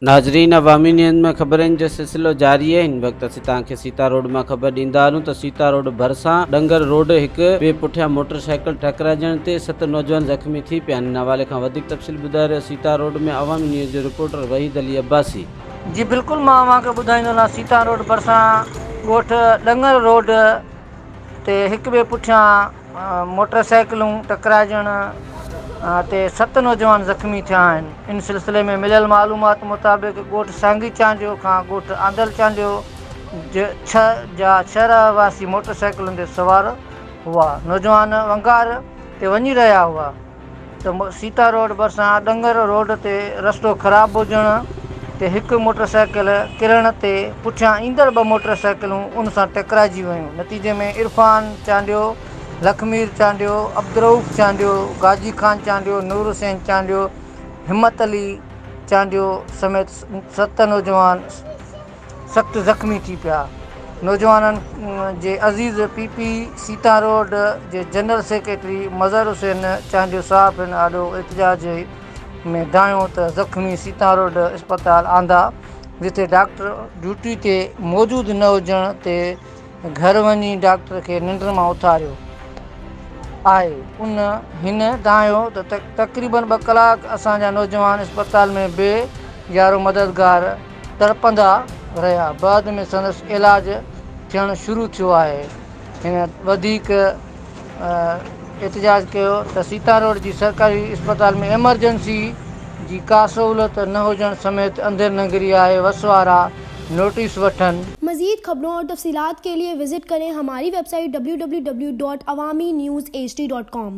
नाज़रीन, अवामी न्यूज़ में ख़बरनि जो सिलसिलो जारी है। इन वक्त असीं तव्हांखे सीतारोड में ख़बर ॾींदा हलूं त सीतारोड ڀرسان ॾंगर रोड हिक ॿिए पुठियां मोटर साइकिल टकराइजण ते 7 नौजवान ज़ख्मी थी पिया आहिनि। हवाले खां वधीक तफ़सील ॿुधाए रहियो सीतारोड में अवामी न्यूज़ जो रिपोर्टर वहीद अली अब्बासी। जी बिल्कुलु, मां तव्हांखे ॿुधाईंदो सीतारोड ڀرسان ॻोठ ॾंगर रोड ते हिक ॿिए पुठियां मोटर साइकिलूं टकराइजण ते 7 नौजवान ज़ख्मी थिया आहिनि। इन सिलसिले में मिलियल मालूमात मुताबिक़ ॻोठ सांगी चांडियो खां ॻोठ आंदल चांडियो छह रहवासी मोटर साइकिलुनि ते सवार हुआ। नौजवान वंगार ते वञी रहिया हुआ त सीतारोड ڀرسان ॾंगर रोड ते रस्तो ख़राबु हुजण ते हिकु मोटर साइकिल किरण ते पुठियां ईंदड़ 2 मोटर साइकिलूं उन सां टकराइजी वियूं। नतीजे में इरफान चांडियो, लखमीर चांडियो, अब्दुरऊफ़ चांडियो, गाजी खान चांडियो, नूर हुसैन चांडियो, हिम्मत अली चांडियो समेत 7 नौजवान सख़्त ज़ख्मी थी पिया। नौजवाननि जे अज़ीज़ पीपी सीतारोड जे जनरल सेक्रेटरी मज़हर हुसैन चांडियो साहब हिन ॾाढो एहतजाज में दायो त ज़ख्मी सीतारोड अस्पताल आंदा, जिते डॉक्टर ड्यूटी ते मौजूदु न हुजण ते घर वञी डॉक्टर खे निंड मां उथारियो आहे। हिन दायो त तक़रीबन 2 कलाक असांजा नौजवान अस्पताल में बेयारो मददगार तड़पंदा रहिया। बाद में संदसि इलाज थियणु शुरू थियो आहे। हिन वधीक एहतजाज कयो त सीतारोड जी सरकारी अस्पताल में एमरजेंसी जी का सहूलियत न हुजण समेत अंदर नगरी आहे वसवारा नोटिस वठन। मज़ीद खबरों और तफसीलात के लिए विजिट करें हमारी वेबसाइट www.awamiNewsHD.com।